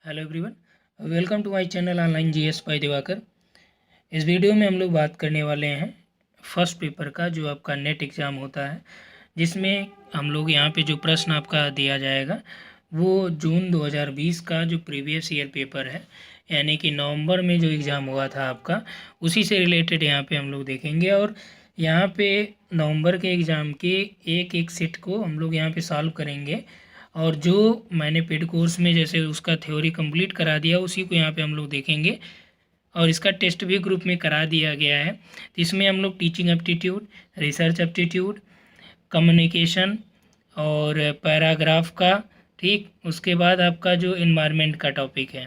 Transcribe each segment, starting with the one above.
Hello everyone, welcome to my channel online GS by Divakar. इस video में हम लोग बात करने वाले हैं फर्स्ट पेपर का, जो आपका नेट एग्ज़ाम होता है, जिसमें हम लोग यहाँ पे जो प्रश्न आपका दिया जाएगा वो जून 2020 का जो प्रीवियस ईयर पेपर है, यानी कि नवंबर में जो एग्ज़ाम हुआ था आपका, उसी से रिलेटेड यहाँ पे हम लोग देखेंगे। और यहाँ पे नवंबर के एग्ज़ाम के एक एक सेट को हम लोग यहाँ पे सॉल्व करेंगे। और जो मैंने पेड कोर्स में जैसे उसका थ्योरी कंप्लीट करा दिया, उसी को यहाँ पे हम लोग देखेंगे। और इसका टेस्ट भी ग्रुप में करा दिया गया है। तो इसमें हम लोग teaching aptitude, research aptitude, communication और पैराग्राफ का, ठीक, उसके बाद आपका जो इन्वायरमेंट का टॉपिक है,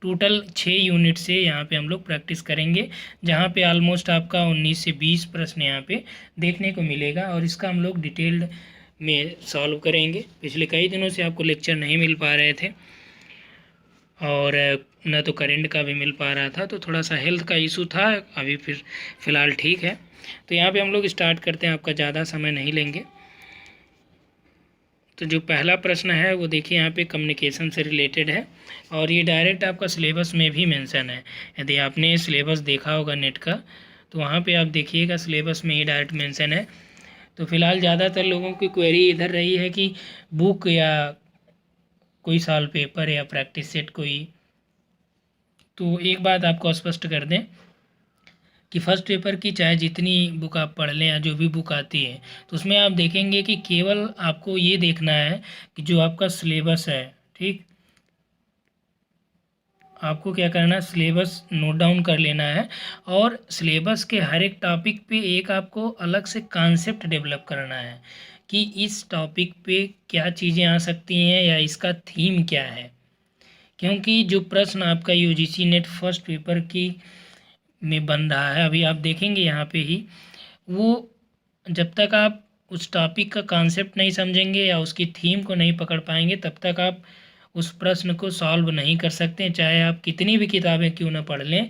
टोटल 6 यूनिट से यहाँ पे हम लोग प्रैक्टिस करेंगे, जहाँ पे ऑलमोस्ट आपका 19 से 20 प्रश्न यहाँ पे देखने को मिलेगा। और इसका हम लोग डिटेल्ड में सॉल्व करेंगे। पिछले कई दिनों से आपको लेक्चर नहीं मिल पा रहे थे और ना तो करेंट का भी मिल पा रहा था, तो थोड़ा सा हेल्थ का इशू था। अभी फिर फ़िलहाल ठीक है। तो यहाँ पे हम लोग स्टार्ट करते हैं, आपका ज़्यादा समय नहीं लेंगे। तो जो पहला प्रश्न है वो देखिए, यहाँ पे कम्युनिकेशन से रिलेटेड है और ये डायरेक्ट आपका सिलेबस में भी मेंशन है। यदि आपने सिलेबस देखा होगा नेट का, तो वहाँ पे आप देखिएगा सिलेबस में ही डायरेक्ट मेंशन है। तो फिलहाल ज़्यादातर लोगों की क्वेरी इधर रही है कि बुक या कोई साल पेपर या प्रैक्टिस सेट कोई। तो एक बात आपको स्पष्ट कर दें कि फर्स्ट पेपर की चाहे जितनी बुक आप पढ़ लें या जो भी बुक आती है, तो उसमें आप देखेंगे कि केवल आपको ये देखना है कि जो आपका सिलेबस है, ठीक, आपको क्या करना है, सिलेबस नोट डाउन कर लेना है। और सिलेबस के हर एक टॉपिक पे एक आपको अलग से कॉन्सेप्ट डेवलप करना है कि इस टॉपिक पे क्या चीज़ें आ सकती हैं या इसका थीम क्या है। क्योंकि जो प्रश्न आपका यूजीसी नेट फर्स्ट पेपर की में बन रहा है, अभी आप देखेंगे यहाँ पे ही, वो जब तक आप उस टॉपिक का कॉन्सेप्ट नहीं समझेंगे या उसकी थीम को नहीं पकड़ पाएंगे, तब तक आप उस प्रश्न को सॉल्व नहीं कर सकते। चाहे आप कितनी भी किताबें क्यों ना पढ़ लें,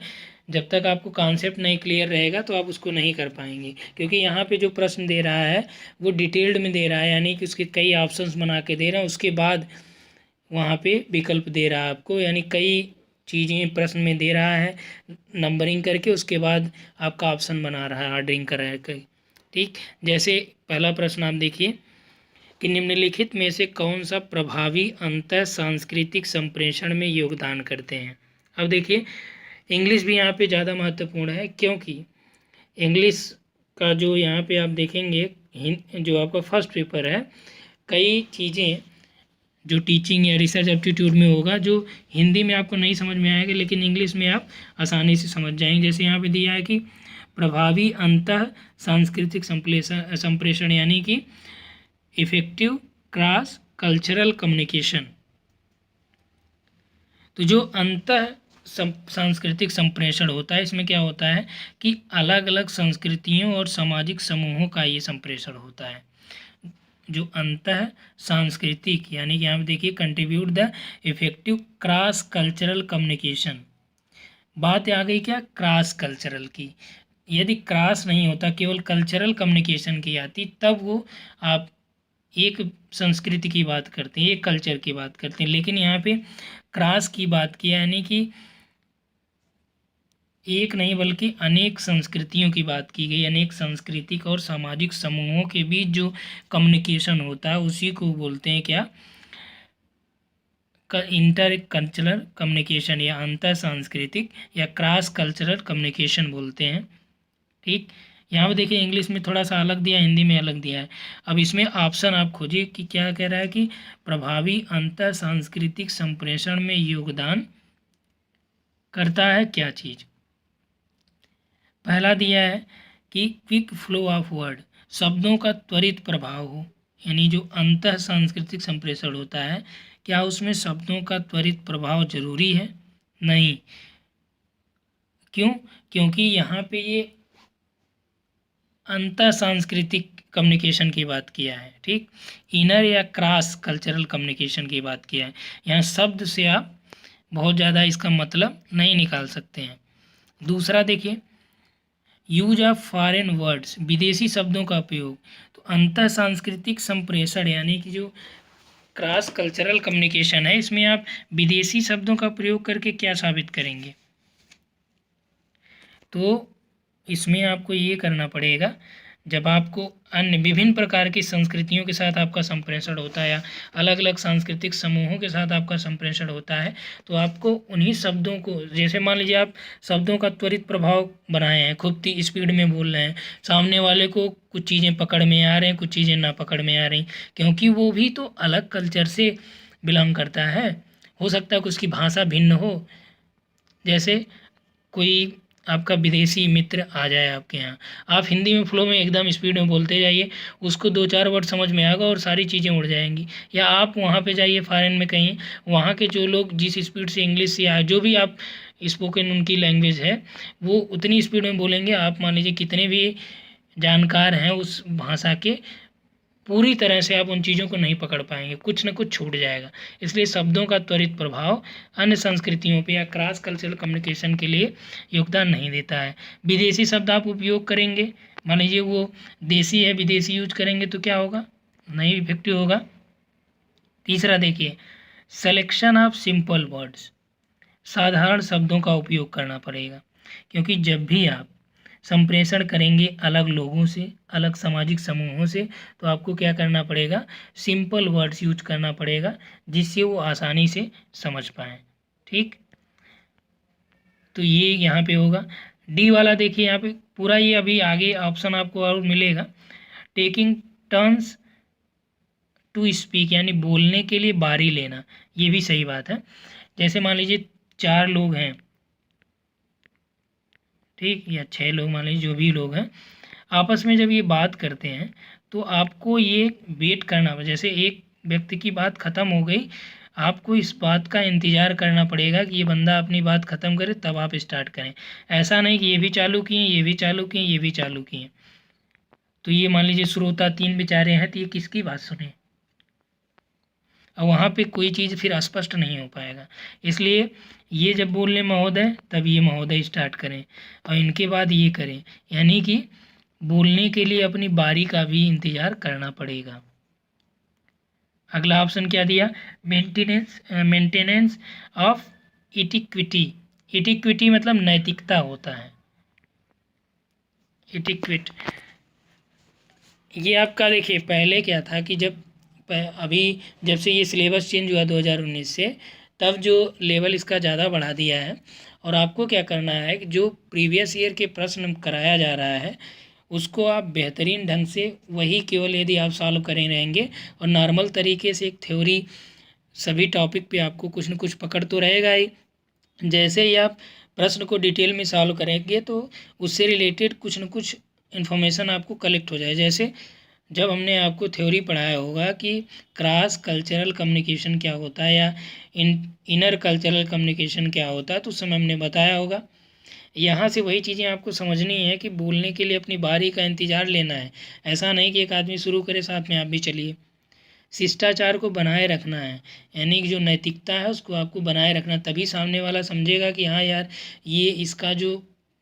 जब तक आपको कॉन्सेप्ट नहीं क्लियर रहेगा तो आप उसको नहीं कर पाएंगे। क्योंकि यहाँ पे जो प्रश्न दे रहा है वो डिटेल्ड में दे रहा है, यानी कि उसके कई ऑप्शंस बना के दे रहा है, उसके बाद वहाँ पे विकल्प दे रहा है आपको, यानी कई चीज़ें प्रश्न में दे रहा है नंबरिंग करके, उसके बाद आपका ऑप्शन बना रहा है ऑर्डरिंग कर रहा है कई। ठीक, जैसे पहला प्रश्न आप देखिए कि निम्नलिखित में से कौन सा प्रभावी अंतर सांस्कृतिक संप्रेषण में योगदान करते हैं। अब देखिए, इंग्लिश भी यहाँ पे ज़्यादा महत्वपूर्ण है, क्योंकि इंग्लिश का जो यहाँ पे आप देखेंगे, जो आपका फर्स्ट पेपर है, कई चीज़ें जो टीचिंग या रिसर्च एप्टीट्यूड में होगा जो हिंदी में आपको नहीं समझ में आएगा, लेकिन इंग्लिश में आप आसानी से समझ जाएंगे। जैसे यहाँ पे दिया है कि प्रभावी अंतः सांस्कृतिक संप्रेषण, यानी कि इफेक्टिव क्रॉस कल्चरल कम्युनिकेशन। तो जो अंतः सांस्कृतिक संप्रेषण होता है, इसमें क्या होता है कि अलग अलग संस्कृतियों और सामाजिक समूहों का ये संप्रेषण होता है। जो अंतः सांस्कृतिक, यानी कि यहाँ पे देखिए, contribute the effective cross cultural communication. बात आ गई क्या, क्रॉस कल्चरल की। यदि क्रॉस नहीं होता, केवल कल्चरल कम्युनिकेशन की आती, तब वो आप एक संस्कृति की बात करते हैं, एक कल्चर की बात करते हैं। लेकिन यहाँ पे क्रॉस की बात किया, यानी कि एक नहीं बल्कि अनेक संस्कृतियों की बात की गई। अनेक सांस्कृतिक और सामाजिक समूहों के बीच जो कम्युनिकेशन होता है, उसी को बोलते हैं क्या, इंटर कल्चरल कम्युनिकेशन या अंतर सांस्कृतिक या क्रॉस कल्चरल कम्युनिकेशन बोलते हैं। ठीक, यहाँ पे देखिए इंग्लिश में थोड़ा सा अलग दिया, हिंदी में अलग दिया है। अब इसमें ऑप्शन आप खोजिए कि क्या कह रहा है कि प्रभावी अंतर सांस्कृतिक संप्रेषण में योगदान करता है क्या चीज़। पहला दिया है कि क्विक फ्लो ऑफ वर्ड, शब्दों का त्वरित प्रभाव हो, यानी जो अंतः सांस्कृतिक संप्रेषण होता है, क्या उसमें शब्दों का त्वरित प्रभाव जरूरी है? नहीं। क्यों? क्योंकि यहाँ पे ये अंतर सांस्कृतिक कम्युनिकेशन की बात किया है, ठीक, इनर या क्रॉस कल्चरल कम्युनिकेशन की बात किया है। यहाँ शब्द से आप बहुत ज़्यादा इसका मतलब नहीं निकाल सकते हैं। दूसरा देखिए, यूज ऑफ फॉरेन वर्ड्स, विदेशी शब्दों का उपयोग। तो अंतर सांस्कृतिक संप्रेषण, यानी कि जो क्रॉस कल्चरल कम्युनिकेशन है, इसमें आप विदेशी शब्दों का प्रयोग करके क्या साबित करेंगे। तो इसमें आपको ये करना पड़ेगा, जब आपको अन्य विभिन्न प्रकार की संस्कृतियों के साथ आपका संप्रेषण होता है या अलग अलग सांस्कृतिक समूहों के साथ आपका संप्रेषण होता है, तो आपको उन्हीं शब्दों को, जैसे मान लीजिए आप शब्दों का त्वरित प्रभाव बनाए हैं, खूब स्पीड में बोल रहे हैं, सामने वाले को कुछ चीज़ें पकड़ में आ रहे हैं, कुछ चीज़ें ना पकड़ में आ रही, क्योंकि वो भी तो अलग कल्चर से बिलोंग करता है। हो सकता है कि उसकी भाषा भिन्न हो। जैसे कोई आपका विदेशी मित्र आ जाए आपके यहाँ, आप हिंदी में फ्लो में एकदम स्पीड में बोलते जाइए, उसको 2-4 वर्ड समझ में आएगा और सारी चीज़ें उड़ जाएंगी। या आप वहाँ पे जाइए फॉरेन में कहीं, वहाँ के जो लोग जिस स्पीड से इंग्लिश से आए, जो भी आप स्पोकन उनकी लैंग्वेज है, वो उतनी स्पीड में बोलेंगे, आप मान लीजिए कितने भी जानकार हैं उस भाषा के, पूरी तरह से आप उन चीज़ों को नहीं पकड़ पाएंगे, कुछ न कुछ छूट जाएगा। इसलिए शब्दों का त्वरित प्रभाव अन्य संस्कृतियों पे या क्रॉस कल्चरल कम्युनिकेशन के लिए योगदान नहीं देता है। विदेशी शब्द आप उपयोग करेंगे, मान लीजिए वो देसी है, विदेशी यूज करेंगे तो क्या होगा, नहीं इफेक्टिव होगा। तीसरा देखिए, सिलेक्शन ऑफ सिंपल वर्ड्स, साधारण शब्दों का उपयोग करना पड़ेगा, क्योंकि जब भी आप संप्रेषण करेंगे अलग लोगों से, अलग सामाजिक समूहों से, तो आपको क्या करना पड़ेगा, सिंपल वर्ड्स यूज करना पड़ेगा, जिससे वो आसानी से समझ पाएँ। ठीक, तो ये यहाँ पे होगा। डी वाला देखिए, यहाँ पे पूरा ये अभी आगे ऑप्शन आपको और मिलेगा। टेकिंग टर्न्स टू स्पीक, यानी बोलने के लिए बारी लेना, ये भी सही बात है। जैसे मान लीजिए 4 लोग हैं, ठीक, या 6 लोग, मान लीजिए जो भी लोग हैं, आपस में जब ये बात करते हैं तो आपको ये वेट करना, जैसे एक व्यक्ति की बात ख़त्म हो गई, आपको इस बात का इंतज़ार करना पड़ेगा कि ये बंदा अपनी बात ख़त्म करे तब आप स्टार्ट करें। ऐसा नहीं कि ये भी चालू किए, ये भी चालू किए, ये भी चालू किए। तो ये मान लीजिए श्रोता 3 बेचारे हैं, तो ये किसकी बात सुने, और वहाँ पे कोई चीज़ फिर स्पष्ट नहीं हो पाएगा। इसलिए ये जब बोलने महोदय, तब ये महोदय स्टार्ट करें, और इनके बाद ये करें, यानी कि बोलने के लिए अपनी बारी का भी इंतज़ार करना पड़ेगा। अगला ऑप्शन क्या दिया, मेंटेनेंस ऑफ इटिक्विटी। इटिक्विटी मतलब नैतिकता होता है, इटिक्विट। ये आपका देखिए पहले क्या था कि अभी जब से ये सिलेबस चेंज हुआ 2019 से, तब जो लेवल इसका ज़्यादा बढ़ा दिया है, और आपको क्या करना है कि जो प्रीवियस ईयर के प्रश्न कराया जा रहा है उसको आप बेहतरीन ढंग से, वही केवल यदि आप सॉल्व करें रहेंगे, और नॉर्मल तरीके से एक थ्योरी सभी टॉपिक पे आपको कुछ न कुछ पकड़ तो रहेगा ही। जैसे ही आप प्रश्न को डिटेल में सॉल्व करेंगे तो उससे रिलेटेड कुछ न कुछ इन्फॉर्मेशन आपको कलेक्ट हो जाए। जैसे जब हमने आपको थ्योरी पढ़ाया होगा कि क्रॉस कल्चरल कम्युनिकेशन क्या होता है या इनर कल्चरल कम्युनिकेशन क्या होता है, तो उस समय हमने बताया होगा। यहाँ से वही चीज़ें आपको समझनी है कि बोलने के लिए अपनी बारी का इंतज़ार लेना है। ऐसा नहीं कि एक आदमी शुरू करे साथ में आप भी चलिए। शिष्टाचार को बनाए रखना है, यानी कि जो नैतिकता है उसको आपको बनाए रखना, तभी सामने वाला समझेगा कि हाँ यार, ये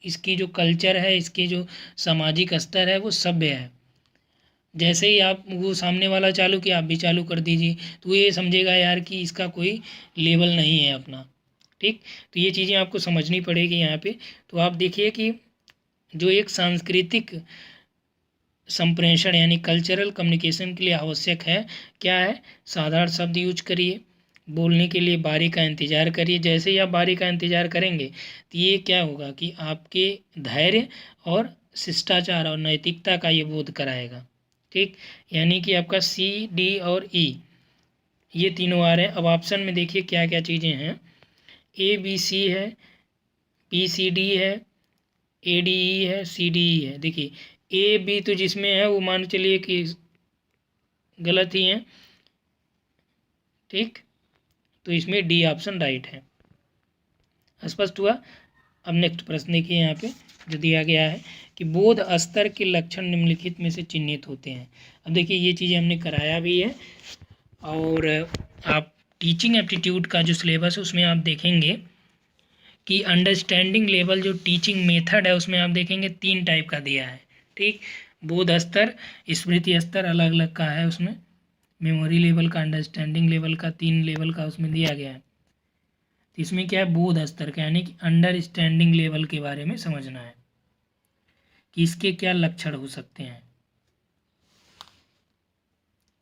इसकी जो कल्चर है, इसके जो सामाजिक स्तर है वो सभ्य है। जैसे ही आप वो सामने वाला चालू किया, आप भी चालू कर दीजिए, तो ये समझेगा यार कि इसका कोई लेवल नहीं है अपना। ठीक, तो ये चीज़ें आपको समझनी पड़ेगी यहाँ पे। तो आप देखिए कि जो एक सांस्कृतिक संप्रेषण यानी कल्चरल कम्युनिकेशन के लिए आवश्यक है, क्या है, साधारण शब्द यूज करिए, बोलने के लिए बारी का इंतज़ार करिए। जैसे ही आप बारी का इंतज़ार करेंगे तो ये क्या होगा कि आपके धैर्य और शिष्टाचार और नैतिकता का ये बोध कराएगा। ठीक, यानी कि आपका सी, डी और ई ये तीनों आ रहे हैं। अब ऑप्शन में देखिए क्या क्या चीज़ें हैं, ए बी सी है, बी सी डी है, ए डी ई है, सी डी ई है। देखिए ए बी तो जिसमें है वो मान चलिए कि गलत ही है, ठीक, तो इसमें डी ऑप्शन राइट है। स्पष्ट हुआ। अब नेक्स्ट प्रश्न देखिए यहाँ पे जो दिया गया है कि बोध स्तर के लक्षण निम्नलिखित में से चिन्हित होते हैं। अब देखिए ये चीज़ें हमने कराया भी है, और आप टीचिंग एप्टीट्यूड का जो सिलेबस है उसमें आप देखेंगे कि अंडरस्टैंडिंग लेवल जो टीचिंग मेथड है उसमें आप देखेंगे 3 टाइप का दिया है। ठीक, बोध स्तर, स्मृति स्तर अलग अलग का है उसमें, मेमोरी लेवल का, अंडरस्टैंडिंग लेवल का, 3 लेवल का उसमें दिया गया है। तो इसमें क्या है, बोध स्तर का, यानी कि अंडरस्टैंडिंग लेवल के बारे में समझना है कि इसके क्या लक्षण हो सकते हैं।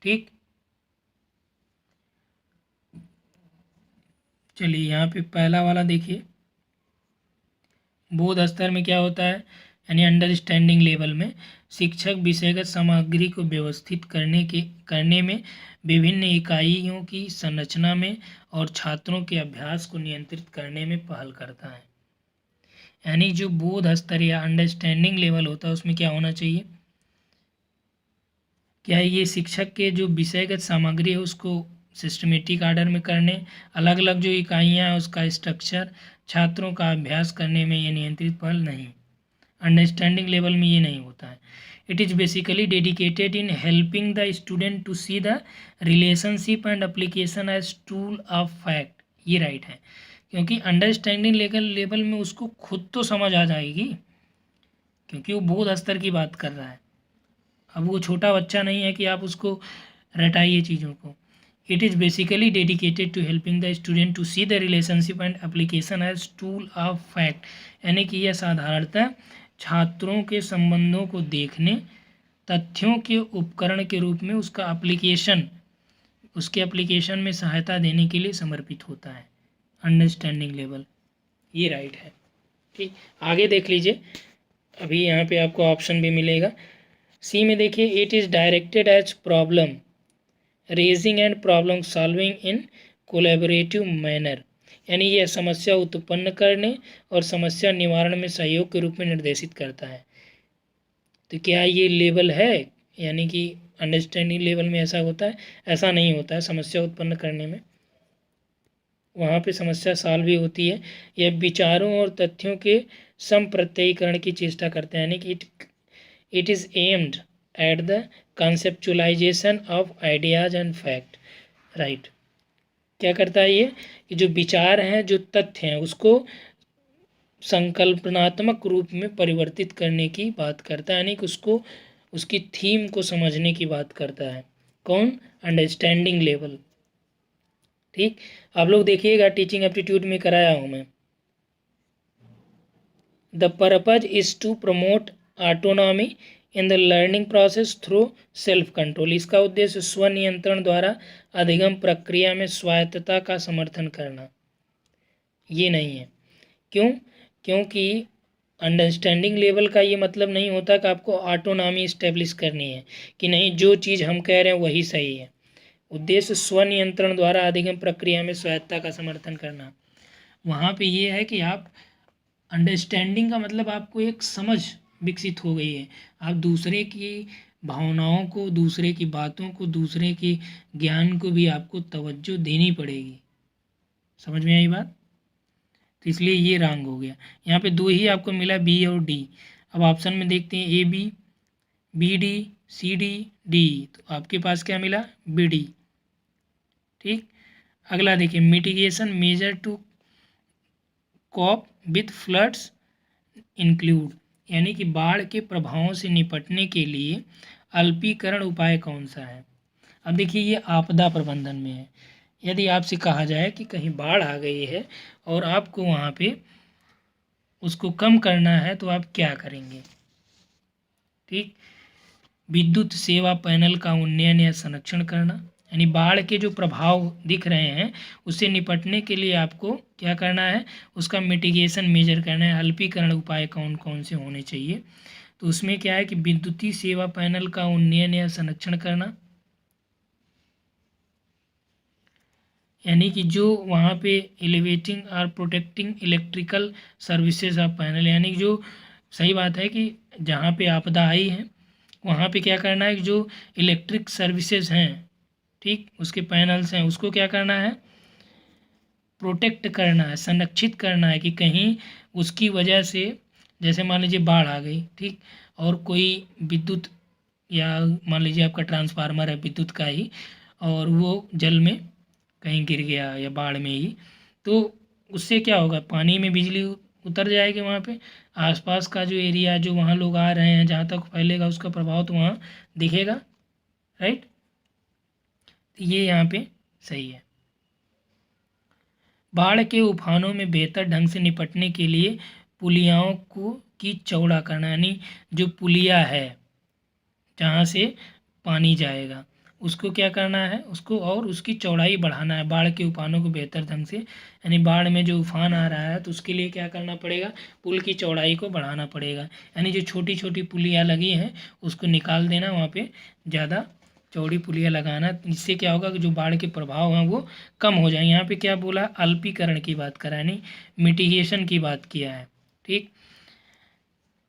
ठीक, चलिए यहाँ पे पहला वाला देखिए। बोध स्तर में क्या होता है, यानी अंडरस्टैंडिंग लेवल में शिक्षक विषयगत सामग्री को व्यवस्थित करने में, विभिन्न इकाइयों की संरचना में और छात्रों के अभ्यास को नियंत्रित करने में पहल करता है। यानी जो बोध स्तर या अंडरस्टैंडिंग लेवल होता है उसमें क्या होना चाहिए, क्या ये शिक्षक के जो विषयगत सामग्री है उसको सिस्टमेटिक आर्डर में करने, अलग अलग जो इकाइयाँ हैं उसका स्ट्रक्चर, छात्रों का अभ्यास करने में ये नियंत्रित पहल नहीं। अंडरस्टैंडिंग लेवल में ये नहीं होता है। It is basically dedicated in helping the student to see the relationship and application as tool of fact. ये राइट है, क्योंकि अंडरस्टैंडिंग लेवल में उसको खुद तो समझ आ जाएगी, क्योंकि वो बोध स्तर की बात कर रहा है। अब वो छोटा बच्चा नहीं है कि आप उसको रटाइए चीज़ों को। It is basically dedicated to helping the student to see the relationship and application as tool of fact, यानी कि यह साधारणतः छात्रों के संबंधों को देखने, तथ्यों के उपकरण के रूप में उसका एप्लीकेशन, उसके एप्लीकेशन में सहायता देने के लिए समर्पित होता है। अंडरस्टैंडिंग लेवल, ये राइट है। ठीक, आगे देख लीजिए, अभी यहाँ पे आपको ऑप्शन भी मिलेगा। सी में देखिए, it is directed as problem raising and problem solving in collaborative manner, यानी यह समस्या उत्पन्न करने और समस्या निवारण में सहयोग के रूप में निर्देशित करता है। तो क्या ये लेवल है, यानी कि अंडरस्टैंडिंग लेवल में ऐसा होता है? ऐसा नहीं होता है। समस्या उत्पन्न करने में वहाँ पे समस्या सॉल्व भी होती है। यह विचारों और तथ्यों के संप्रत्ययीकरण की चेष्टा करते हैं, यानी कि it is aimed at the conceptualisation of ideas and fact. Right, क्या करता है ये कि जो विचार हैं, जो तथ्य हैं, उसको संकल्पनात्मक रूप में परिवर्तित करने की बात करता है, यानी कि उसको, उसकी थीम को समझने की बात करता है। कौन? Understanding level. ठीक, आप लोग देखिएगा, टीचिंग एप्टीट्यूड में कराया हूँ मैं। The purpose is to promote autonomy in the learning process through self control. इसका उद्देश्य स्वनियंत्रण द्वारा अधिगम प्रक्रिया में स्वायत्तता का समर्थन करना। ये नहीं है। क्यों? क्योंकि अंडरस्टैंडिंग लेवल का ये मतलब नहीं होता कि आपको ऑटोनॉमी इस्टेब्लिश करनी है, कि नहीं जो चीज़ हम कह रहे हैं वही सही है। उद्देश्य स्वनियंत्रण द्वारा अधिगम प्रक्रिया में स्वायत्तता का समर्थन करना। वहाँ पे ये है कि आप अंडरस्टैंडिंग का मतलब आपको एक समझ विकसित हो गई है। आप दूसरे की भावनाओं को, दूसरे की बातों को, दूसरे के ज्ञान को भी आपको तवज्जो देनी पड़ेगी। समझ में आई बात? तो इसलिए ये रॉन्ग हो गया। यहाँ पे दो ही आपको मिला, बी और डी। अब ऑप्शन में देखते हैं, A B, B D, C D, D. तो आपके पास क्या मिला? B D. ठीक, अगला देखिए, mitigation measure to cope with floods include, यानी कि बाढ़ के प्रभावों से निपटने के लिए अल्पीकरण उपाय कौन सा है? अब देखिए, ये आपदा प्रबंधन में है। यदि आपसे कहा जाए कि कहीं बाढ़ आ गई है और आपको वहाँ पे उसको कम करना है, तो आप क्या करेंगे? ठीक, विद्युत सेवा पैनल का उन्नयन या संरक्षण करना, यानी बाढ़ के जो प्रभाव दिख रहे हैं उससे निपटने के लिए आपको क्या करना है? उसका मिटिगेशन मेजर करना है। अल्पीकरण उपाय कौन कौन से होने चाहिए? तो उसमें क्या है कि विद्युतीय सेवा पैनल का उन्नयन या संरक्षण करना, यानी कि जो वहाँ पे एलिवेटिंग और protecting electrical services of panel, यानी कि जो, सही बात है कि जहाँ पे आपदा आई है वहाँ पे क्या करना है कि जो इलेक्ट्रिक सर्विसेज हैं, ठीक, उसके पैनल्स हैं, उसको क्या करना है? प्रोटेक्ट करना है, संरक्षित करना है, कि कहीं उसकी वजह से, जैसे मान लीजिए बाढ़ आ गई, ठीक, और कोई विद्युत, या मान लीजिए आपका ट्रांसफार्मर है विद्युत का ही, और वो जल में कहीं गिर गया या बाढ़ में ही, तो उससे क्या होगा? पानी में बिजली उतर जाएगी वहाँ पे, आसपास का जो एरिया, जो वहाँ लोग आ रहे हैं, जहाँ तक फैलेगा उसका प्रभाव तो वहाँ दिखेगा। राइट, ये यहाँ पे सही है। बाढ़ के उफानों में बेहतर ढंग से निपटने के लिए पुलियाओं को की चौड़ा करना, यानी जो पुलिया है जहाँ से पानी जाएगा उसको क्या करना है, उसको और उसकी चौड़ाई बढ़ाना है बाढ़ के उफानों को बेहतर ढंग से, यानी बाढ़ में जो उफान आ रहा है तो उसके लिए क्या करना पड़ेगा, पुल की चौड़ाई को बढ़ाना पड़ेगा, यानी जो छोटी छोटी पुलियाँ लगी हैं उसको निकाल देना, वहाँ पे ज़्यादा चौड़ी पुलिया लगाना। इससे क्या होगा कि जो बाढ़ के प्रभाव हैं वो कम हो जाएंगे। यहाँ पे क्या बोला, अल्पीकरण की बात करा, यानी मिटिगेशन की बात किया है। ठीक,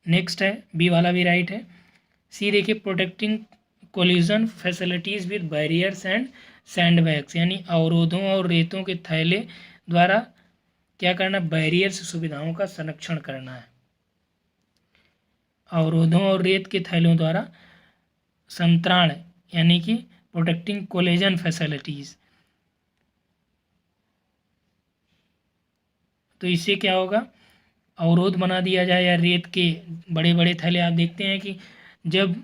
नेक्स्ट है बी वाला भी राइट है। सी देखिए, protecting collision facilities with barriers and sandbags, यानी अवरोधों और रेतों के थैले द्वारा क्या करना, बैरियर्स सुविधाओं का संरक्षण करना है। अवरोधों और रेत के थैलों द्वारा संतरण, यानी कि प्रोटेक्टिंग कोलिजन फैसिलिटीज़। तो इससे क्या होगा, अवरोध बना दिया जाए या रेत के बड़े बड़े थैले। आप देखते हैं कि जब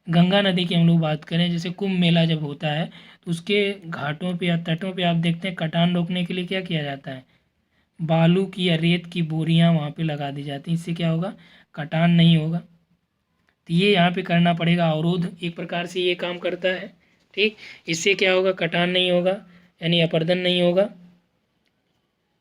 गंगा नदी की हम लोग बात करें, जैसे कुंभ मेला जब होता है तो उसके घाटों पे या तटों पे आप देखते हैं कटान रोकने के लिए क्या किया जाता है, बालू की या रेत की बोरियां वहाँ पे लगा दी जाती हैं। इससे क्या होगा, कटान नहीं होगा। तो ये यहाँ पे करना पड़ेगा, अवरोध एक प्रकार से ये काम करता है। ठीक, इससे क्या होगा, कटान नहीं होगा, यानी अपर्दन नहीं होगा।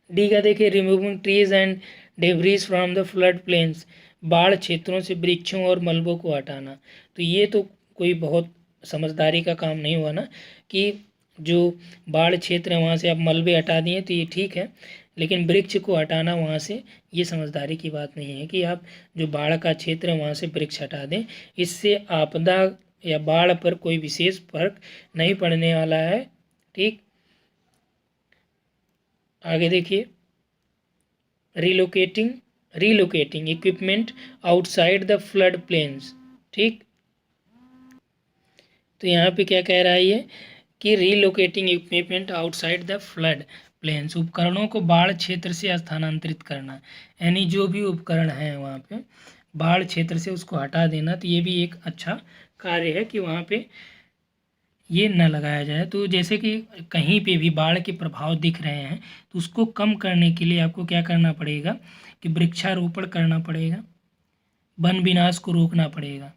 डी का देखिए, removing trees and debris from the flood plains, बाढ़ क्षेत्रों से वृक्षों और मलबों को हटाना। तो ये तो कोई बहुत समझदारी का काम नहीं हुआ ना, कि जो बाढ़ क्षेत्र है वहाँ से आप मलबे हटा दिए तो ये ठीक है, लेकिन वृक्ष को हटाना वहाँ से, ये समझदारी की बात नहीं है कि आप जो बाढ़ का क्षेत्र है वहाँ से वृक्ष हटा दें। इससे आपदा या बाढ़ पर कोई विशेष फर्क नहीं पड़ने वाला है। ठीक, आगे देखिए, relocating equipment outside the flood plains. ठीक, तो यहाँ पे क्या कह रहा है ये, कि relocating equipment outside the flood plains, उपकरणों को बाढ़ क्षेत्र से स्थानांतरित करना, यानी जो भी उपकरण हैं वहाँ पे बाढ़ क्षेत्र से उसको हटा देना। तो ये भी एक अच्छा कार्य है कि वहाँ पे ये न लगाया जाए। तो जैसे कि कहीं पे भी बाढ़ के प्रभाव दिख रहे हैं तो उसको कम करने के लिए आपको क्या करना पड़ेगा, कि वृक्षारोपण करना पड़ेगा, वन विनाश को रोकना पड़ेगा।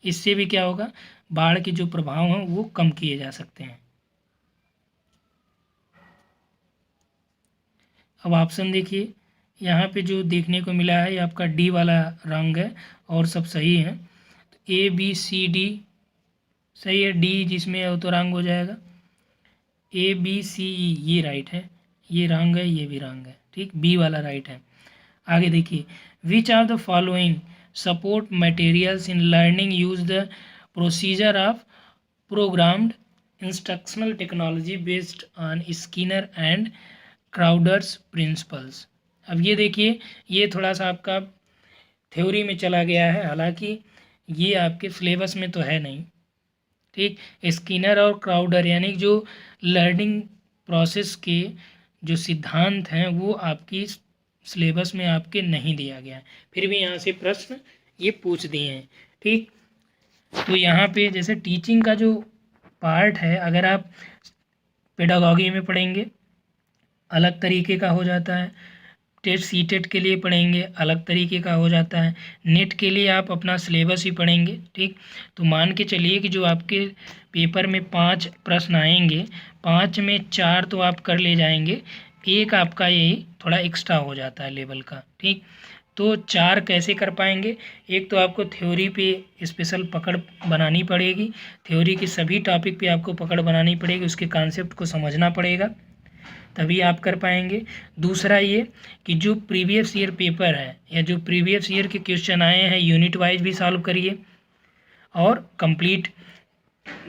इससे भी क्या होगा, बाढ़ के जो प्रभाव हैं वो कम किए जा सकते हैं। अब ऑप्शन देखिए, यहाँ पे जो देखने को मिला है ये आपका डी वाला रंग है और सब सही है। तो ए बी सी डी सही है, डी जिसमें है वो तो रंग हो जाएगा। ए बी सी ई ये राइट है, ये रंग है, ये भी रंग है। ठीक, बी वाला राइट है। आगे देखिए, which are the following support materials in learning use the procedure of programmed instructional technology based on Skinner and Crowder's principles. अब ये देखिए, ये थोड़ा सा आपका थ्योरी में चला गया है, हालांकि ये आपके सिलेबस में तो है नहीं। ठीक, स्किनर और क्राउडर यानी जो लर्निंग प्रोसेस के जो सिद्धांत हैं वो आपकी सिलेबस में आपके नहीं दिया गया है, फिर भी यहाँ से प्रश्न ये पूछ दिए हैं। ठीक, तो यहाँ पे जैसे टीचिंग का जो पार्ट है, अगर आप पेडागॉजी में पढ़ेंगे अलग तरीके का हो जाता है, टेट सी टेट के लिए पढ़ेंगे अलग तरीके का हो जाता है, नेट के लिए आप अपना सिलेबस ही पढ़ेंगे। ठीक, तो मान के चलिए कि जो आपके पेपर में 5 प्रश्न आएंगे, 5 में 4 तो आप कर ले जाएंगे, एक आपका यही थोड़ा एक्स्ट्रा हो जाता है लेवल का। ठीक, तो 4 कैसे कर पाएंगे, एक तो आपको थ्योरी पे स्पेशल पकड़ बनानी पड़ेगी, थ्योरी के सभी टॉपिक पे आपको पकड़ बनानी पड़ेगी, उसके कॉन्सेप्ट को समझना पड़ेगा, तभी आप कर पाएंगे। दूसरा ये कि जो प्रीवियस ईयर पेपर है या जो प्रीवियस ईयर के क्वेश्चन आए हैं यूनिट वाइज भी सॉल्व करिए, और कंप्लीट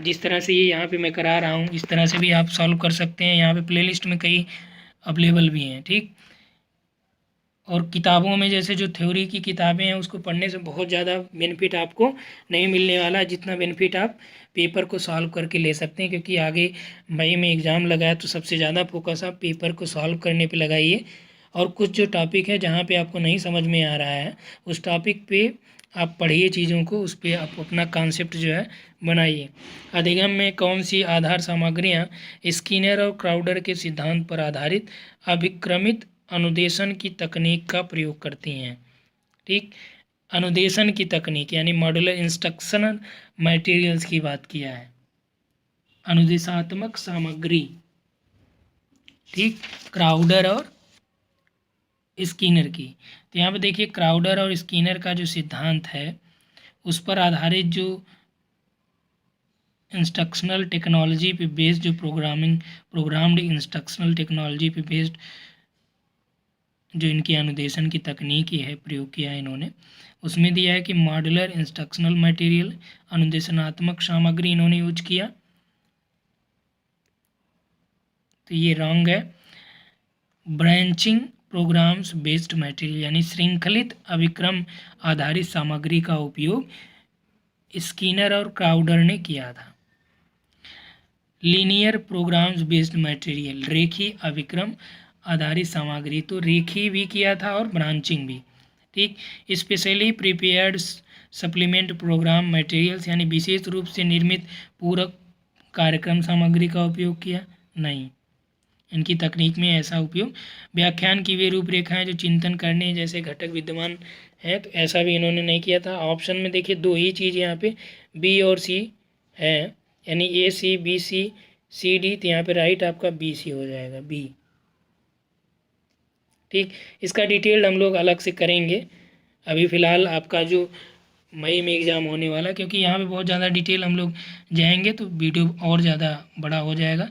जिस तरह से ये यहाँ पे मैं करा रहा हूँ इस तरह से भी आप सॉल्व कर सकते हैं। यहाँ पे प्लेलिस्ट में कई अवेलेबल भी हैं। ठीक, और किताबों में जैसे जो थ्योरी की किताबें हैं उसको पढ़ने से बहुत ज़्यादा बेनिफिट आपको नहीं मिलने वाला, जितना बेनिफिट आप पेपर को सॉल्व करके ले सकते हैं, क्योंकि आगे मई में एग्ज़ाम लगा है तो सबसे ज़्यादा फोकस आप पेपर को सॉल्व करने पे लगाइए। और कुछ जो टॉपिक है जहाँ पे आपको नहीं समझ में आ रहा है उस टॉपिक पे आप पढ़िए चीज़ों को, उस पर आप अपना कॉन्सेप्ट जो है बनाइए। अधिगम में कौन सी आधार सामग्रियाँ स्किनर और क्राउडर के सिद्धांत पर आधारित अभिक्रमित अनुदेशन की तकनीक का प्रयोग करती हैं? ठीक, अनुदेशन की तकनीक यानी मॉड्यूलर इंस्ट्रक्शनल मटेरियल्स की बात किया है, अनुदेशात्मक सामग्री। ठीक, क्राउडर और स्किनर की। तो यहाँ पे देखिए क्राउडर और स्किनर का जो सिद्धांत है उस पर आधारित जो इंस्ट्रक्शनल टेक्नोलॉजी पे बेस्ड जो प्रोग्राम्ड इंस्ट्रक्शनल टेक्नोलॉजी पे बेस्ड जो इनकी अनुदेशन की तकनीकी है प्रयोग किया है इन्होंने, उसमें दिया है कि मॉड्यूलर इंस्ट्रक्शनल मटेरियल अनुदेशनात्मक सामग्री इन्होंने यूज किया। तो ये रॉन्ग है। ब्रांचिंग प्रोग्राम्स बेस्ड मटेरियल यानी श्रृंखलित अभिक्रम आधारित सामग्री का उपयोग स्किनर और क्राउडर ने किया था। लीनियर प्रोग्राम्स बेस्ड मटेरियल रेखीय अभिक्रम आधारित सामग्री, तो रेखीय भी किया था और ब्रांचिंग भी। ठीक, specially prepared supplement programme materials यानी विशेष रूप से निर्मित पूरक कार्यक्रम सामग्री का उपयोग किया नहीं, इनकी तकनीक में ऐसा उपयोग। व्याख्यान की वे रूपरेखाएं जो चिंतन करने जैसे घटक विद्यमान है, तो ऐसा भी इन्होंने नहीं किया था। ऑप्शन में देखिए दो ही चीज़ यहाँ पे बी और सी है, यानी ए C B C C D, तो यहाँ पे राइट आपका बी सी हो जाएगा, बी। ठीक, इसका डिटेल हम लोग अलग से करेंगे। अभी फ़िलहाल आपका जो मई में एग्ज़ाम होने वाला, क्योंकि यहाँ पे बहुत ज़्यादा डिटेल हम लोग जाएंगे तो वीडियो और ज़्यादा बड़ा हो जाएगा।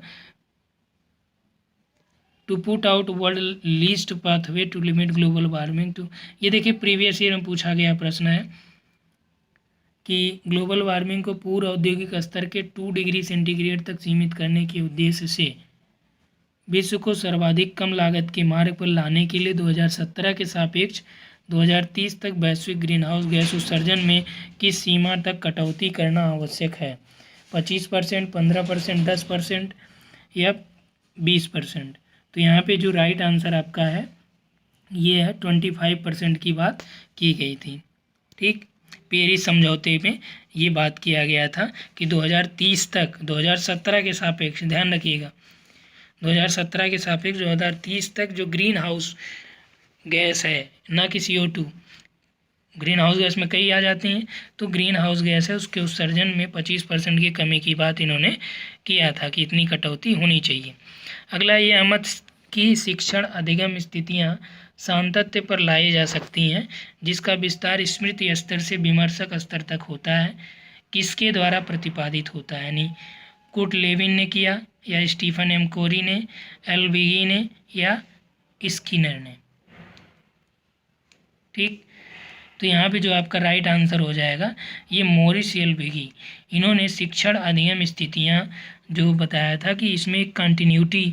To put out world least pathway to limit global warming to, ये देखिए प्रीवियस ईयर में पूछा गया प्रश्न है कि ग्लोबल वार्मिंग को पूर्व औद्योगिक स्तर के 2 डिग्री सेंटीग्रेड तक सीमित करने के उद्देश्य से विश्व को सर्वाधिक कम लागत के मार्ग पर लाने के लिए 2017 के सापेक्ष 2030 तक वैश्विक ग्रीनहाउस गैस उत्सर्जन में किस सीमा तक कटौती करना आवश्यक है? 25%, 15%, 10% या 20%? तो यहाँ पे जो राइट आंसर आपका है ये है 25% की बात की गई थी। ठीक, पेरिस समझौते में ये बात किया गया था कि 2030 तक 2017 के सापेक्ष, ध्यान रखिएगा 2017 के सापेक्ष 2030 तक जो ग्रीन हाउस गैस है, ना कि CO2, ग्रीन हाउस गैस में कई आ जाती हैं, तो ग्रीन हाउस गैस है उसके उत्सर्जन में 25% की कमी की बात इन्होंने किया था कि इतनी कटौती होनी चाहिए। अगला, ये अहमद की शिक्षण अधिगम स्थितियाँ सातत्य पर लाई जा सकती हैं जिसका विस्तार स्मृति स्तर से विमर्शक स्तर तक होता है, किसके द्वारा प्रतिपादित होता है? यानी कुर्ट लेविन ने किया या स्टीफन एम कोरी ने, एल विगी ने या स्किनर ने? ठीक, तो यहाँ पे जो आपका राइट आंसर हो जाएगा ये मॉरिस एल विगी, इन्होंने शिक्षण अधिगम स्थितियाँ जो बताया था कि इसमें एक कंटिन्यूटी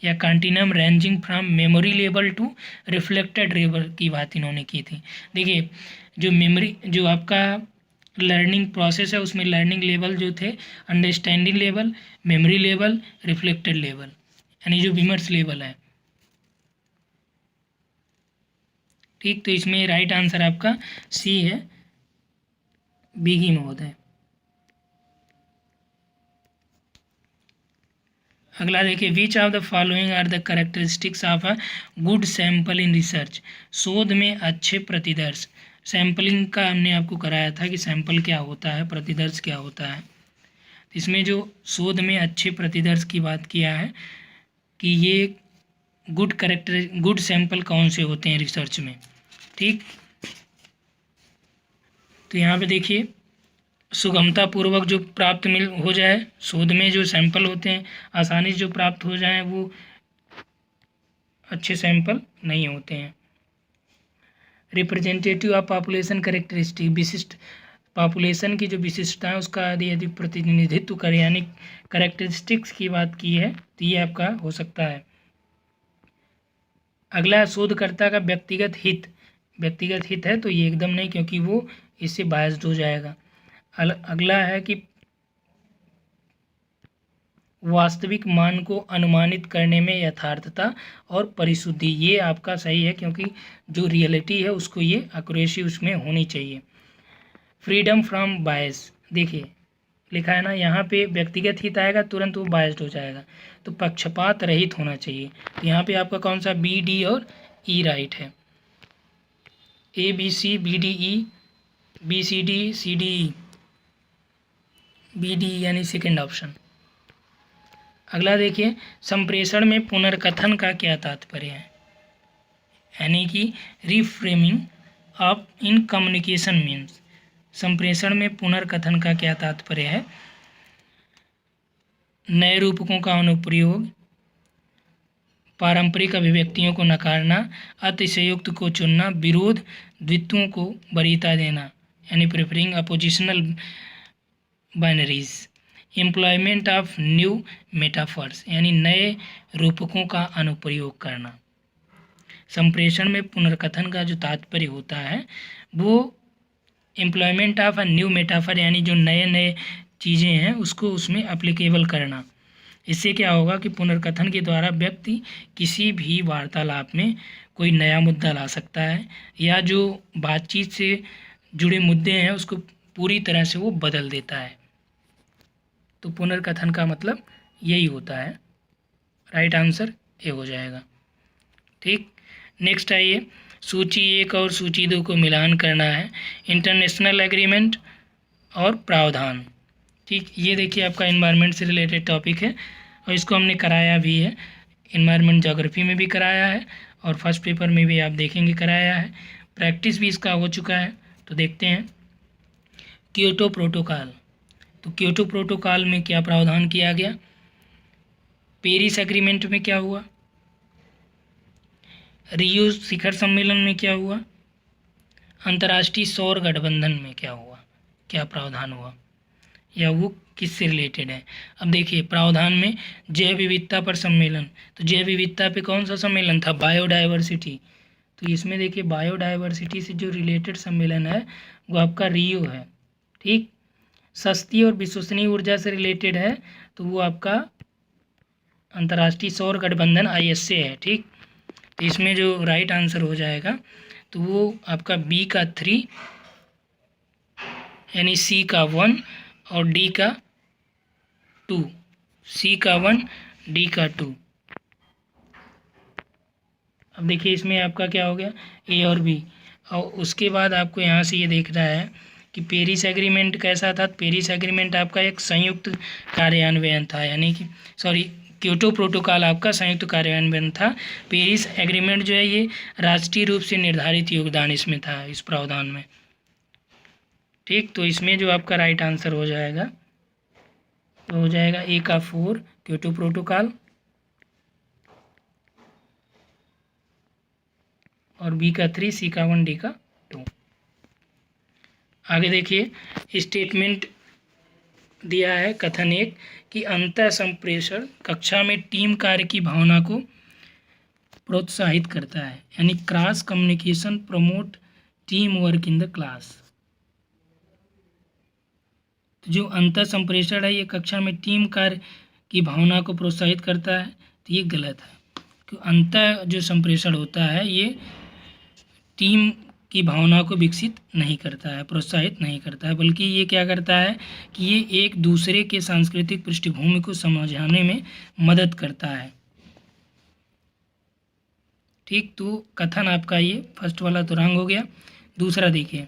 या continuum ranging from memory level to reflected level की बात इन्होंने की थी। देखिए जो मेमोरी, जो आपका लर्निंग प्रोसेस है उसमें लर्निंग लेवल जो थे understanding level, memory level, reflected level, यानी जो विमर्श लेवल है। ठीक, तो इसमें राइट आंसर आपका सी है, बीगी महोदय। अगला देखिए, which of the following are the characteristics of a good sample in research? शोध में अच्छे प्रतिदर्श। सैंपलिंग का हमने आपको कराया था कि सैंपल क्या होता है, प्रतिदर्श क्या होता है। इसमें जो शोध में अच्छे प्रतिदर्श की बात किया है कि ये गुड सैंपल कौन से होते हैं रिसर्च में। ठीक, तो यहाँ पे देखिए सुगमता पूर्वक जो प्राप्त हो जाए, शोध में जो सैंपल होते हैं आसानी से जो प्राप्त हो जाए वो अच्छे सैंपल नहीं होते हैं। रिप्रेजेंटेटिव ऑफ पॉपुलेशन कैरेक्टरिस्टिक, विशिष्ट पॉपुलेशन की जो विशिष्टता है उसका यदि प्रतिनिधित्व करें यानी कैरेक्टरिस्टिक्स की बात की है तो ये आपका हो सकता है। अगला, शोधकर्ता का व्यक्तिगत हित है तो ये एकदम नहीं, क्योंकि वो इससे बायस्ड हो जाएगा। अगला है कि वास्तविक मान को अनुमानित करने में यथार्थता और परिशुद्धि, ये आपका सही है क्योंकि जो रियलिटी है उसको ये एक्यूरेसी उसमें होनी चाहिए। फ्रीडम फ्रॉम बायस, देखिए लिखा है ना, यहाँ पे व्यक्तिगत हित आएगा तुरंत वो बायस्ड हो जाएगा, तो पक्षपात रहित होना चाहिए। तो यहाँ पे आपका कौन सा बी, डी और ई राइट है। A B C B D E, B C D C D E, B D यानी सेकेंड ऑप्शन। अगला देखिए, संप्रेषण में पुनर्कथन का क्या तात्पर्य है, यानी कि reframing of in communication means. संप्रेषण में पुनर्कथन का क्या तात्पर्य है, नए रूपकों का अनुप्रयोग, पारंपरिक अभिव्यक्तियों को नकारना, अतिशयोक्त को चुनना, विरोध द्वित्वों को वरीयता देना यानी preferring oppositional binaries, employment of new metaphors यानी नए रूपकों का अनुप्रयोग करना। संप्रेषण में पुनर्कथन का जो तात्पर्य होता है वो employment of a new metaphor यानी जो नए नए चीज़ें हैं उसको उसमें अप्लीकेबल करना। इससे क्या होगा कि पुनर्कथन के द्वारा व्यक्ति किसी भी वार्तालाप में कोई नया मुद्दा ला सकता है या जो बातचीत से जुड़े मुद्दे हैं उसको पूरी तरह से वो बदल देता है। तो पुनर्कथन का मतलब यही होता है, राइट आंसर ए हो जाएगा। ठीक, नेक्स्ट आइए, सूची 1 और सूची 2 को मिलान करना है, इंटरनेशनल एग्रीमेंट और प्रावधान। ठीक, ये देखिए आपका एनवायरनमेंट से रिलेटेड टॉपिक है और इसको हमने कराया भी है, एनवायरनमेंट ज्योग्राफी में भी कराया है और फर्स्ट पेपर में भी आप देखेंगे कराया है, प्रैक्टिस भी इसका हो चुका है। तो देखते हैं, क्योटो प्रोटोकॉल। तो क्योटो प्रोटोकॉल में क्या प्रावधान किया गया, पेरिस एग्रीमेंट में क्या हुआ, रियो शिखर सम्मेलन में क्या हुआ, अंतर्राष्ट्रीय सौर गठबंधन में क्या हुआ, क्या प्रावधान हुआ या वो किससे रिलेटेड है। अब देखिए प्रावधान में जैव विविधता पर सम्मेलन, तो जैव विविधता पे कौन सा सम्मेलन था, बायोडाइवर्सिटी। तो इसमें देखिए बायोडाइवर्सिटी से जो रिलेटेड सम्मेलन है वो आपका रियो है। ठीक, सस्ती और विश्वसनीय ऊर्जा से रिलेटेड है तो वो आपका अंतर्राष्ट्रीय सौर गठबंधन ISA है। ठीक, तो इसमें जो राइट आंसर हो जाएगा तो वो आपका बी का 3 यानी सी का 1 और डी का 2, सी का 1 डी का 2। अब देखिए इसमें आपका क्या हो गया, ए और बी। और उसके बाद आपको यहाँ से ये देखना है कि पेरिस एग्रीमेंट कैसा था। पेरिस एग्रीमेंट आपका एक संयुक्त कार्यान्वयन था, यानी कि क्योटो प्रोटोकॉल आपका संयुक्त कार्यान्वयन था। पेरिस एग्रीमेंट जो है ये राष्ट्रीय रूप से निर्धारित योगदान इसमें था, इस प्रावधान में। ठीक, तो इसमें जो आपका राइट आंसर हो जाएगा तो हो जाएगा ए का 4 क्योटो प्रोटोकॉल और बी का 3, सी का 1, डी का 2। आगे देखिए, स्टेटमेंट दिया है कथन 1 कि अंतः संप्रेषण कक्षा में टीम कार्य की भावना को प्रोत्साहित करता है, यानी cross communication promote team work in the class. तो जो अंतः संप्रेषण है ये कक्षा में टीम कार्य की भावना को प्रोत्साहित करता है, तो ये गलत है। क्योंकि अंतः जो संप्रेषण होता है ये टीम की भावना को विकसित नहीं करता है, प्रोत्साहित नहीं करता है, बल्कि ये क्या करता है कि ये एक दूसरे के सांस्कृतिक पृष्ठभूमि को समझाने में मदद करता है। ठीक, तो कथन आपका ये फर्स्ट वाला तो रॉन्ग हो गया। दूसरा देखिए,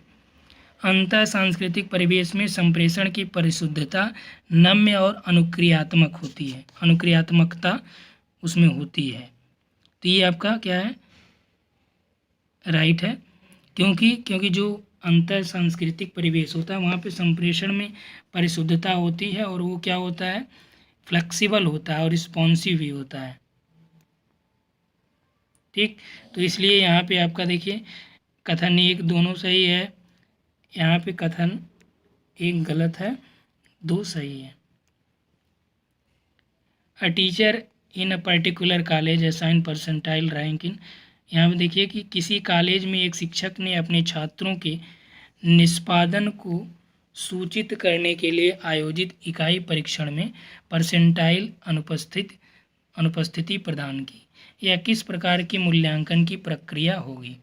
अंतर सांस्कृतिक परिवेश में संप्रेषण की परिशुद्धता नम्य और अनुक्रियात्मक होती है, अनुक्रियात्मकता उसमें होती है। तो ये आपका क्या है, राइट है। क्योंकि जो अंतर सांस्कृतिक परिवेश होता है वहाँ पे संप्रेषण में परिशुद्धता होती है और वो क्या होता है, फ्लेक्सिबल होता है और रिस्पॉन्सिव भी होता है। ठीक, तो इसलिए यहाँ पे आपका देखिए कथन 1 दोनों सही है, यहाँ पे कथन 1 गलत है, 2 सही है। A teacher in a particular college assign percentile rank in, यहाँ पे देखिए कि किसी कॉलेज में एक शिक्षक ने अपने छात्रों के निष्पादन को सूचित करने के लिए आयोजित इकाई परीक्षण में परसेंटाइल अनुपस्थिति प्रदान की। यह किस प्रकार की मूल्यांकन की प्रक्रिया होगी।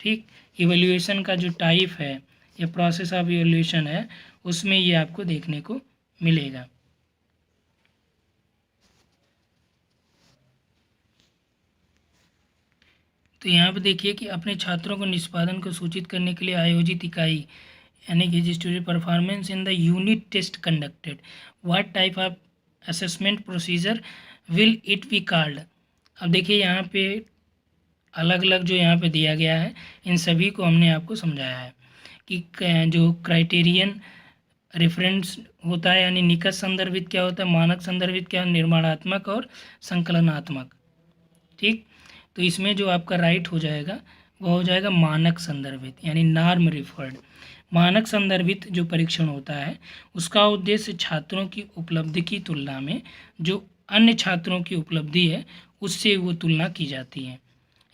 ठीक, इवैल्यूएशन का जो टाइप है या प्रोसेस ऑफ इवोल्यूशन है, उसमें ये आपको देखने को मिलेगा। तो यहाँ पे देखिए कि अपने छात्रों को निष्पादन को सूचित करने के लिए आयोजित इकाई यानी कि student performance in the unit test conducted, what type of assessment procedure will it be called. अब देखिए यहाँ पे अलग अलग जो यहाँ पे दिया गया है, इन सभी को हमने आपको समझाया है कि जो क्राइटेरियन रेफरेंस होता है यानी निकट संदर्भित क्या होता है, मानक संदर्भित क्या, निर्माणात्मक और संकलनात्मक। ठीक, तो इसमें जो आपका राइट हो जाएगा वह हो जाएगा मानक संदर्भित यानी नॉर्म रिफर्ड। मानक संदर्भित जो परीक्षण होता है उसका उद्देश्य छात्रों की उपलब्धि की तुलना में जो अन्य छात्रों की उपलब्धि है उससे वो तुलना की जाती है,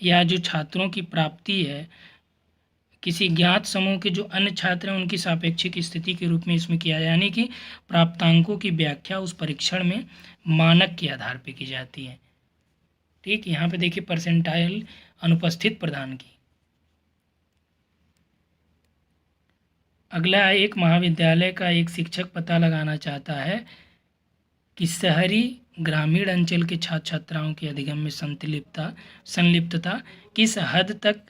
या जो छात्रों की प्राप्ति है किसी ज्ञात समूह के जो अन्य छात्र हैं उनकी सापेक्षिक स्थिति के रूप में इसमें किया जाए, यानी कि प्राप्तांकों की व्याख्या उस परीक्षण में मानक के आधार पर की जाती है। ठीक, यहाँ पे देखिए परसेंटाइल अनुपस्थित प्रदान की। अगला, एक महाविद्यालय का एक शिक्षक पता लगाना चाहता है कि शहरी ग्रामीण अंचल के छात्र छात्राओं की अधिगम में संलिप्तता किस हद तक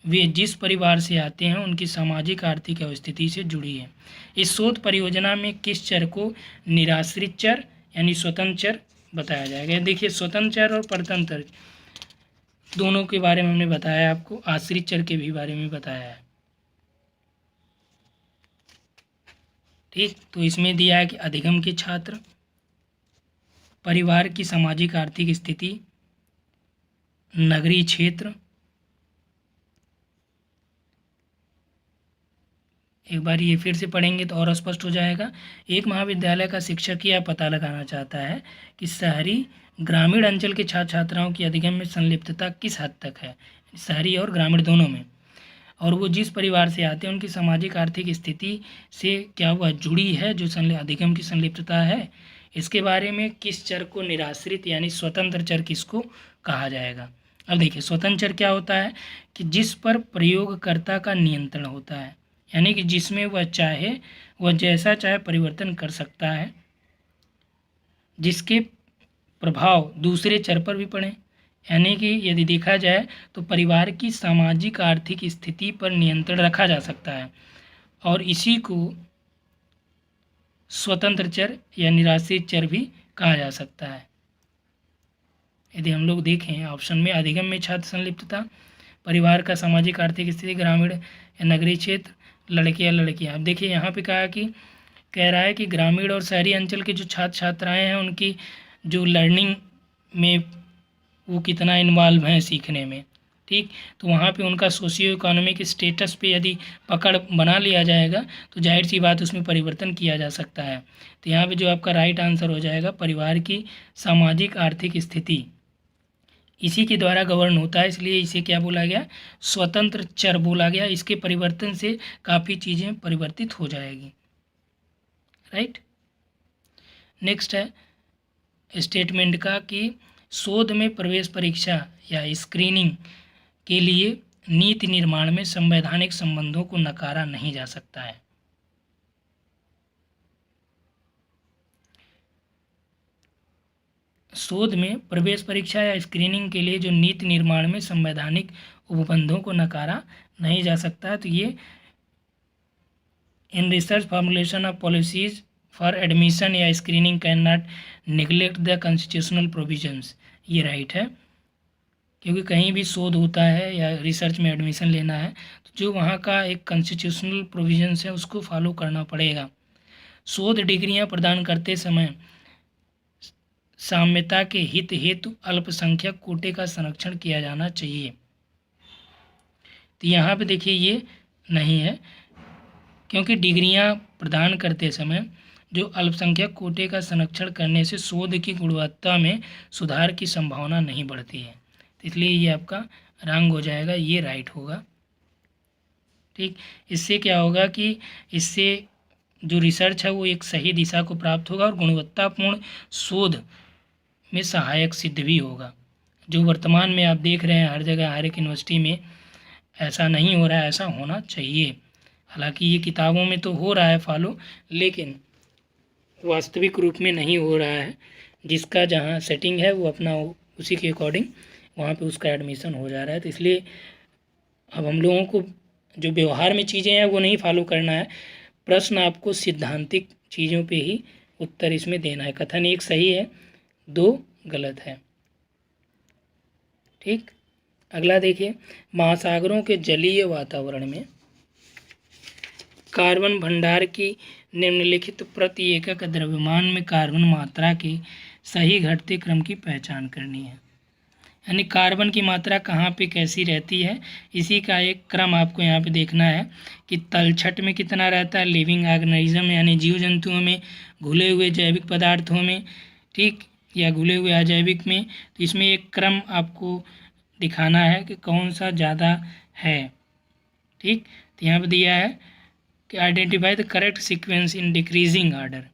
वे जिस परिवार से आते हैं उनकी सामाजिक आर्थिक स्थिति से जुड़ी है। इस शोध परियोजना में किस चर को निराश्रित चर यानी स्वतंत्र चर बताया जाएगा। देखिए स्वतंत्र चर और परतंत्र दोनों के बारे में हमने बताया, आपको आश्रित चर के भी बारे में बताया है। ठीक, तो इसमें दिया है कि अधिगम के छात्र, परिवार की सामाजिक आर्थिक स्थिति, नगरीय क्षेत्र। एक बार ये फिर से पढ़ेंगे तो और स्पष्ट हो जाएगा। एक महाविद्यालय का शिक्षक यह पता लगाना चाहता है कि शहरी ग्रामीण अंचल के छात्र छात्राओं की अधिगम में संलिप्तता किस हद तक है, शहरी और ग्रामीण दोनों में, और वो जिस परिवार से आते हैं उनकी सामाजिक आर्थिक स्थिति से क्या हुआ जुड़ी है जो अधिगम की संलिप्तता है। इसके बारे में किस चर को निराश्रित यानी स्वतंत्र चर किसको कहा जाएगा। अब देखिए स्वतंत्र चर क्या होता है कि जिस पर प्रयोगकर्ता का नियंत्रण होता है, यानी कि जिसमें वह चाहे वह जैसा चाहे परिवर्तन कर सकता है, जिसके प्रभाव दूसरे चर पर भी पड़े। यानी कि यदि देखा जाए तो परिवार की सामाजिक आर्थिक स्थिति पर नियंत्रण रखा जा सकता है और इसी को स्वतंत्र चर या निराश्रित चर भी कहा जा सकता है। यदि हम लोग देखें ऑप्शन में अधिगम में छात्र संलिप्तता, परिवार का सामाजिक आर्थिक स्थिति, ग्रामीण या नगरीय क्षेत्र, लड़के या लड़कियां। अब देखिए यहाँ पे कह रहा है कि ग्रामीण और शहरी अंचल के जो छात्र छात्राएं हैं उनकी जो लर्निंग में वो कितना इन्वॉल्व हैं सीखने में। ठीक, तो वहाँ पे उनका सोशियो इकोनॉमिक स्टेटस पे यदि पकड़ बना लिया जाएगा तो जाहिर सी बात उसमें परिवर्तन किया जा सकता है। तो यहाँ पे जो आपका राइट आंसर हो जाएगा परिवार की सामाजिक आर्थिक स्थिति इसी के द्वारा गवर्न होता है, इसलिए इसे क्या बोला गया, स्वतंत्र चर बोला गया। इसके परिवर्तन से काफ़ी चीज़ें परिवर्तित हो जाएगी। राइट, नेक्स्ट है स्टेटमेंट का कि शोध में प्रवेश परीक्षा या स्क्रीनिंग के लिए नीति निर्माण में संवैधानिक संबंधों को नकारा नहीं जा सकता है। शोध में प्रवेश परीक्षा या स्क्रीनिंग के लिए जो नीति निर्माण में संवैधानिक उपबंधों को नकारा नहीं जा सकता, तो ये in research formulation of policies for admission या screening can not neglect the constitutional provisions, ये राइट है। क्योंकि कहीं भी शोध होता है या रिसर्च में एडमिशन लेना है तो जो वहाँ का एक कॉन्स्टिट्यूशनल प्रोविजंस है उसको फॉलो करना पड़ेगा। शोध डिग्रियाँ प्रदान करते समय साम्यता के हित हेतु अल्पसंख्यक कोटे का संरक्षण किया जाना चाहिए। तो यहाँ पे देखिए ये नहीं है, क्योंकि डिग्रियाँ प्रदान करते समय जो अल्पसंख्यक कोटे का संरक्षण करने से शोध की गुणवत्ता में सुधार की संभावना नहीं बढ़ती है, तो इसलिए ये आपका रॉन्ग हो जाएगा, ये राइट होगा। ठीक, इससे क्या होगा कि इससे जो रिसर्च है वो एक सही दिशा को प्राप्त होगा और गुणवत्तापूर्ण शोध में सहायक सिद्ध भी होगा। जो वर्तमान में आप देख रहे हैं हर जगह हर एक यूनिवर्सिटी में ऐसा नहीं हो रहा है, ऐसा होना चाहिए। हालांकि ये किताबों में तो हो रहा है फॉलो, लेकिन वास्तविक रूप में नहीं हो रहा है। जिसका जहाँ सेटिंग है वो अपना उसी के अकॉर्डिंग वहाँ पे उसका एडमिशन हो जा रहा है। तो इसलिए अब हम लोगों को जो व्यवहार में चीज़ें हैं वो नहीं फॉलो करना है, प्रश्न आपको सिद्धांतिक चीज़ों पे ही उत्तर इसमें देना है। कथन 1 सही है, 2 गलत है। ठीक, अगला देखिए, महासागरों के जलीय वातावरण में कार्बन भंडार की निम्नलिखित प्रति एकक द्रव्यमान में कार्बन मात्रा के सही घटते क्रम की पहचान करनी है। यानी कार्बन की मात्रा कहाँ पे कैसी रहती है, इसी का एक क्रम आपको यहाँ पे देखना है कि तलछट में कितना रहता है, लिविंग ऑर्गेनिज्म यानी जीव जंतुओं में, घुले हुए जैविक पदार्थों में, ठीक, या घुले हुए अजैविक में। तो इसमें एक क्रम आपको दिखाना है कि कौन सा ज़्यादा है। ठीक, तो यहाँ पर दिया है कि identify the correct sequence in decreasing order.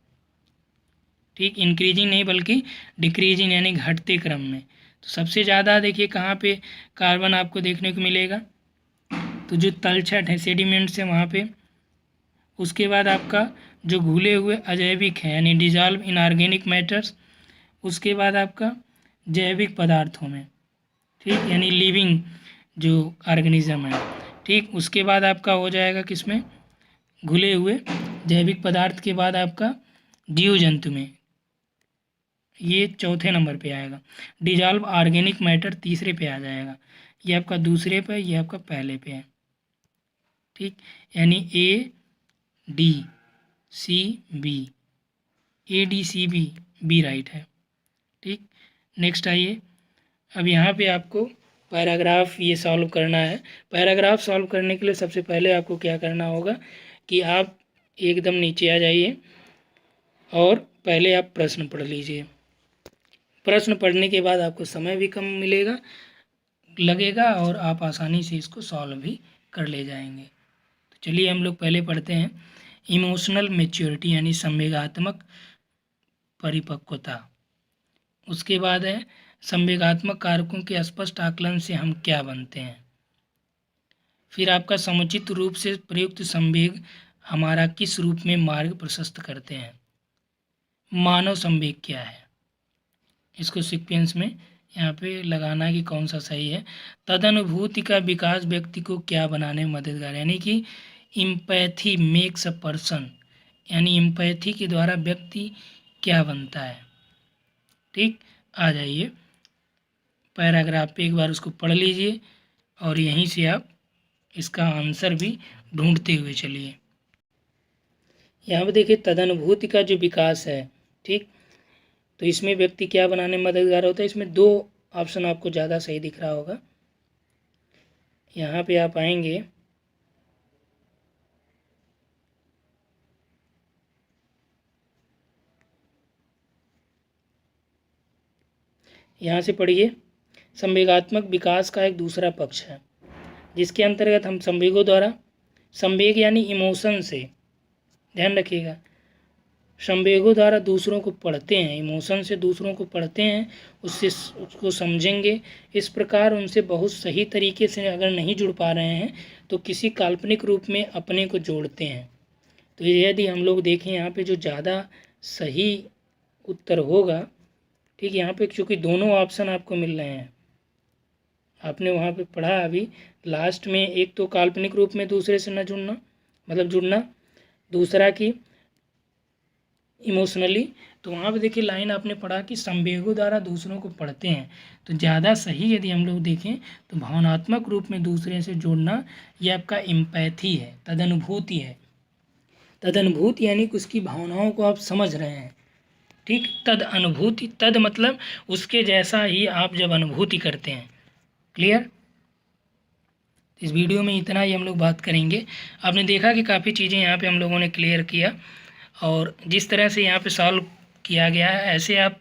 ठीक, इंक्रीजिंग नहीं बल्कि डिक्रीजिंग यानी घटते क्रम में। तो सबसे ज़्यादा देखिए कहाँ पे कार्बन आपको देखने को मिलेगा, तो जो तलछट है सेडिमेंट से वहाँ पे। उसके बाद आपका जो घुले हुए अजैविक है यानी डिजॉल्व इन ऑर्गेनिक मैटर्स। उसके बाद आपका जैविक पदार्थों में, ठीक, यानी लिविंग जो ऑर्गेनिज्म है। ठीक, उसके बाद आपका हो जाएगा किसमें, घुले हुए जैविक पदार्थ के बाद आपका जीव जंतु में, ये चौथे नंबर पे आएगा। डिजॉल्व ऑर्गेनिक मैटर तीसरे पे आ जाएगा। ये आपका दूसरे पे, ये आपका पहले पे है। ठीक, यानी A D C B, A D C B, B right है। ठीक, नेक्स्ट आइए, अब यहाँ पे आपको पैराग्राफ ये सॉल्व करना है। पैराग्राफ सॉल्व करने के लिए सबसे पहले आपको क्या करना होगा कि आप एकदम नीचे आ जाइए और पहले आप प्रश्न पढ़ लीजिए। प्रश्न पढ़ने के बाद आपको समय भी कम लगेगा और आप आसानी से इसको सॉल्व भी कर ले जाएंगे। तो चलिए हम लोग पहले पढ़ते हैं। इमोशनल मैच्योरिटी यानी संवेगात्मक परिपक्वता। उसके बाद है संवेगात्मक कारकों के स्पष्ट आकलन से हम क्या बनते हैं। फिर आपका समुचित रूप से प्रयुक्त संवेग हमारा किस रूप में मार्ग प्रशस्त करते हैं। मानव संवेग क्या है, इसको सीक्वेंस में यहाँ पे लगाना है कि कौन सा सही है। तदनुभूति का विकास व्यक्ति को क्या बनाने में मददगार, यानी कि इम्पैथी मेक्स अ पर्सन, यानी इम्पैथी के द्वारा व्यक्ति क्या बनता है। ठीक, आ जाइए पैराग्राफ पे एक बार उसको पढ़ लीजिए और यहीं से आप इसका आंसर भी ढूंढते हुए चलिए। यहाँ पे देखिए तदनुभूति का जो विकास है, ठीक, तो इसमें व्यक्ति क्या बनाने में मददगार होता है। इसमें 2 ऑप्शन आपको ज़्यादा सही दिख रहा होगा। यहाँ पे आप आएंगे, यहाँ से पढ़िए, संवेगात्मक विकास का एक दूसरा पक्ष है जिसके अंतर्गत हम संवेगों द्वारा, संवेग यानी इमोशन से, ध्यान रखिएगा, संवेगों द्वारा दूसरों को पढ़ते हैं, इमोशन से दूसरों को पढ़ते हैं, उसको समझेंगे। इस प्रकार उनसे बहुत सही तरीके से अगर नहीं जुड़ पा रहे हैं तो किसी काल्पनिक रूप में अपने को जोड़ते हैं। तो यदि हम लोग देखें यहाँ पे जो ज़्यादा सही उत्तर होगा, ठीक, यहाँ पे चूँकि दोनों ऑप्शन आपको मिल रहे हैं, आपने वहाँ पे पढ़ा अभी लास्ट में, एक तो काल्पनिक रूप में दूसरे से न जुड़ना मतलब जुड़ना, दूसरा कि इमोशनली। तो वहाँ पे देखिए लाइन आपने पढ़ा कि संवेगों द्वारा दूसरों को पढ़ते हैं। तो ज़्यादा सही यदि हम लोग देखें तो भावनात्मक रूप में दूसरे से जोड़ना, ये आपका इम्पैथी है, तदनुभूति है। तदनुभूति यानी कि उसकी भावनाओं को आप समझ रहे हैं। ठीक, तद अनुभूति, तद मतलब उसके जैसा ही आप जब अनुभूति करते हैं। क्लियर, इस वीडियो में इतना ही हम लोग बात करेंगे। आपने देखा कि काफ़ी चीज़ें यहाँ पे हम लोगों ने क्लियर किया और जिस तरह से यहाँ पे सॉल्व किया गया है ऐसे आप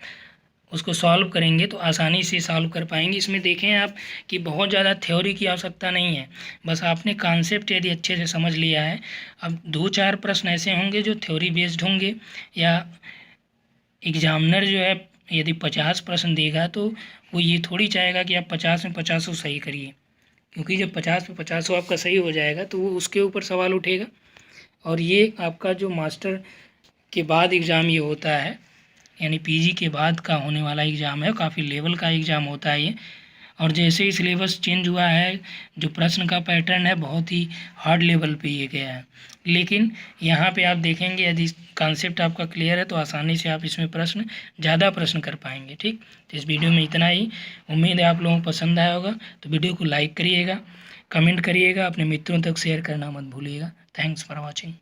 उसको सॉल्व करेंगे तो आसानी से सॉल्व कर पाएंगे। इसमें देखें आप कि बहुत ज़्यादा थ्योरी की आवश्यकता नहीं है, बस आपने कॉन्सेप्ट यदि अच्छे से समझ लिया है। अब 2-4 प्रश्न ऐसे होंगे जो थ्योरी बेस्ड होंगे, या एग्जामिनर जो है यदि 50 प्रश्न देगा तो वो ये थोड़ी चाहेगा कि आप 50 में 50 सही करिए, क्योंकि जब 50 में 50 आपका सही हो जाएगा तो वो उसके ऊपर सवाल उठेगा। और ये आपका जो मास्टर के बाद एग्ज़ाम ये होता है, यानी पीजी के बाद का होने वाला एग्ज़ाम है, काफ़ी लेवल का एग्ज़ाम होता है ये। और जैसे ही सिलेबस चेंज हुआ है, जो प्रश्न का पैटर्न है बहुत ही हार्ड लेवल पे ये गया है, लेकिन यहाँ पे आप देखेंगे यदि कॉन्सेप्ट आपका क्लियर है तो आसानी से आप इसमें ज़्यादा प्रश्न कर पाएंगे। ठीक, तो इस वीडियो में इतना ही। उम्मीद है आप लोगों को पसंद आया होगा, तो वीडियो को लाइक करिएगा, कमेंट करिएगा, अपने मित्रों तक शेयर करना मत भूलिएगा। Thanks for watching.